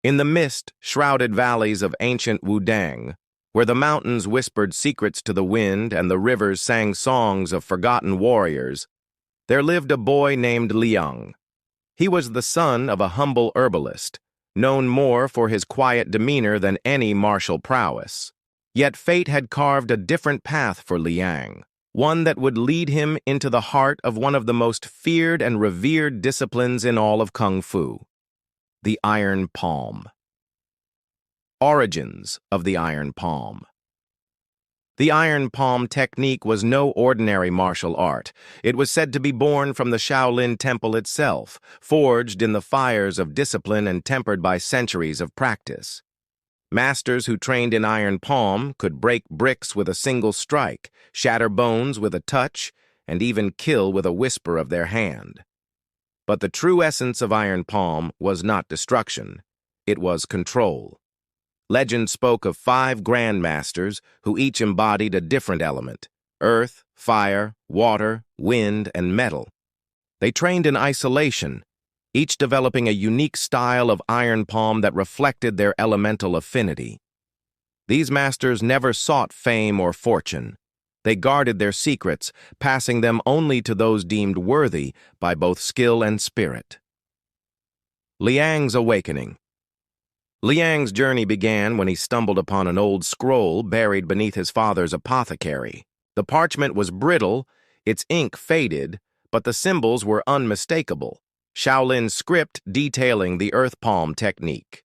In the mist-shrouded valleys of ancient Wudang, where the mountains whispered secrets to the wind and the rivers sang songs of forgotten warriors, there lived a boy named Liang. He was the son of a humble herbalist, known more for his quiet demeanor than any martial prowess. Yet fate had carved a different path for Liang, one that would lead him into the heart of one of the most feared and revered disciplines in all of Kung Fu, the Iron Palm. Origins of the Iron Palm. The Iron Palm technique was no ordinary martial art. It was said to be born from the Shaolin Temple itself, forged in the fires of discipline and tempered by centuries of practice. Masters who trained in Iron Palm could break bricks with a single strike, shatter bones with a touch, and even kill with a whisper of their hand. But the true essence of Iron Palm was not destruction. It was control. Legend spoke of 5 grandmasters who each embodied a different element: earth, fire, water, wind, and metal. They trained in isolation, each developing a unique style of Iron Palm that reflected their elemental affinity. These masters never sought fame or fortune. They guarded their secrets, passing them only to those deemed worthy by both skill and spirit. Liang's awakening. Liang's journey began when he stumbled upon an old scroll buried beneath his father's apothecary. The parchment was brittle, its ink faded, but the symbols were unmistakable: Shaolin script detailing the earth palm technique.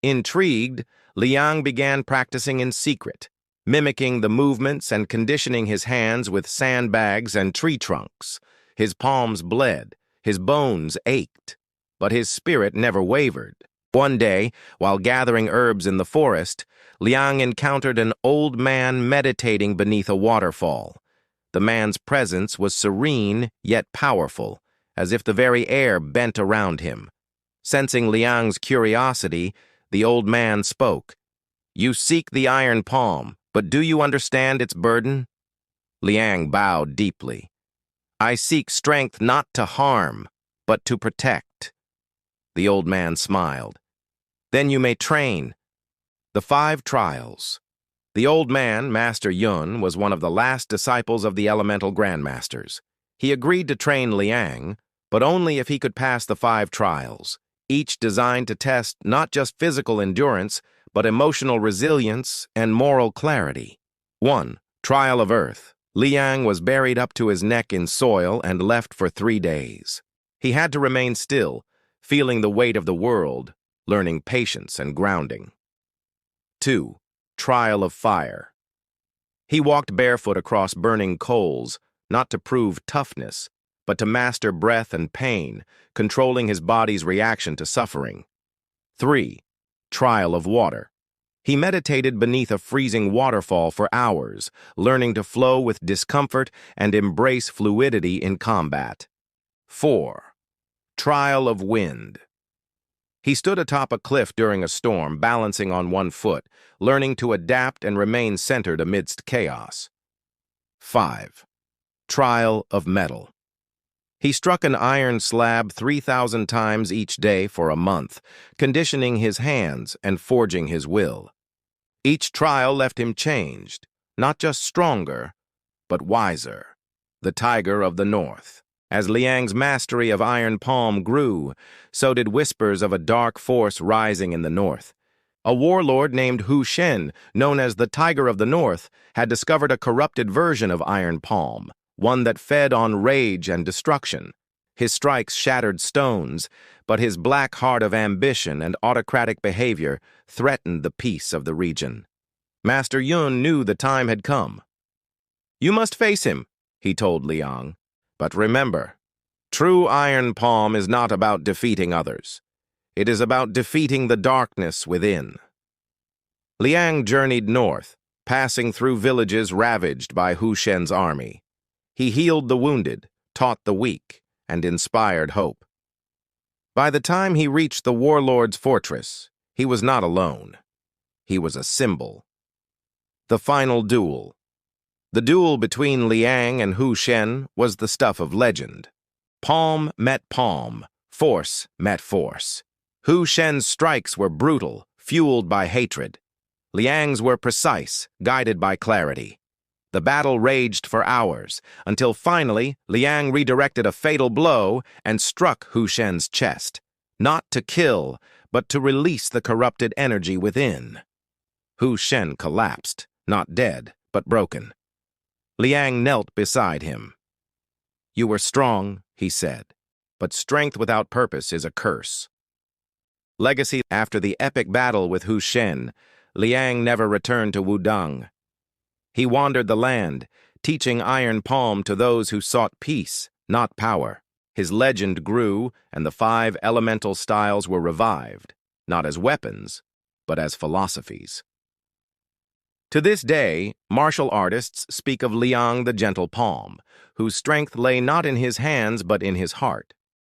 Intrigued, Liang began practicing in secret, mimicking the movements and conditioning his hands with sandbags and tree trunks. His palms bled, his bones ached, but his spirit never wavered. One day, while gathering herbs in the forest, Liang encountered an old man meditating beneath a waterfall. The man's presence was serene yet powerful, as if the very air bent around him. Sensing Liang's curiosity, the old man spoke. "You seek the Iron Palm, but do you understand its burden?" Liang bowed deeply. "I seek strength not to harm, but to protect." The old man smiled. "Then you may train." The 5 trials. The old man, Master Yun, was one of the last disciples of the elemental grandmasters. He agreed to train Liang, but only if he could pass the 5 trials, each designed to test not just physical endurance, but emotional resilience and moral clarity. 1. Trial of Earth. Liang was buried up to his neck in soil and left for 3 days. He had to remain still, feeling the weight of the world, learning patience and grounding. 2. Trial of Fire. He walked barefoot across burning coals, not to prove toughness, but to master breath and pain, controlling his body's reaction to suffering. 3. Trial of Water. He meditated beneath a freezing waterfall for hours, learning to flow with discomfort and embrace fluidity in combat. 4. Trial of Wind. He stood atop a cliff during a storm, balancing on one foot, learning to adapt and remain centered amidst chaos. 5. Trial of Metal. He struck an iron slab 3,000 times each day for a month, conditioning his hands and forging his will. Each trial left him changed, not just stronger, but wiser. The Tiger of the North. As Liang's mastery of Iron Palm grew, so did whispers of a dark force rising in the north. A warlord named Hu Shen, known as the Tiger of the North, had discovered a corrupted version of Iron Palm, one that fed on rage and destruction. His strikes shattered stones, but his black heart of ambition and autocratic behavior threatened the peace of the region. Master Yun knew the time had come. "You must face him," he told Liang. "But remember, true Iron Palm is not about defeating others. It is about defeating the darkness within." Liang journeyed north, passing through villages ravaged by Hu Shen's army. He healed the wounded, taught the weak, and inspired hope. By the time he reached the warlord's fortress, he was not alone. He was a symbol. The final duel. The duel between Liang and Hu Shen was the stuff of legend. Palm met palm, force met force. Hu Shen's strikes were brutal, fueled by hatred. Liang's were precise, guided by clarity. The battle raged for hours, until finally Liang redirected a fatal blow and struck Hu Shen's chest, not to kill, but to release the corrupted energy within. Hu Shen collapsed, not dead, but broken. Liang knelt beside him. "You were strong," he said, "but strength without purpose is a curse." Legacy. After the epic battle with Hu Shen, Liang never returned to Wudang. He wandered the land, teaching iron palm to those who sought peace, not power. His legend grew, and the 5 elemental styles were revived, not as weapons, but as philosophies. To this day, martial artists speak of Liang the gentle palm, whose strength lay not in his hands but in his heart.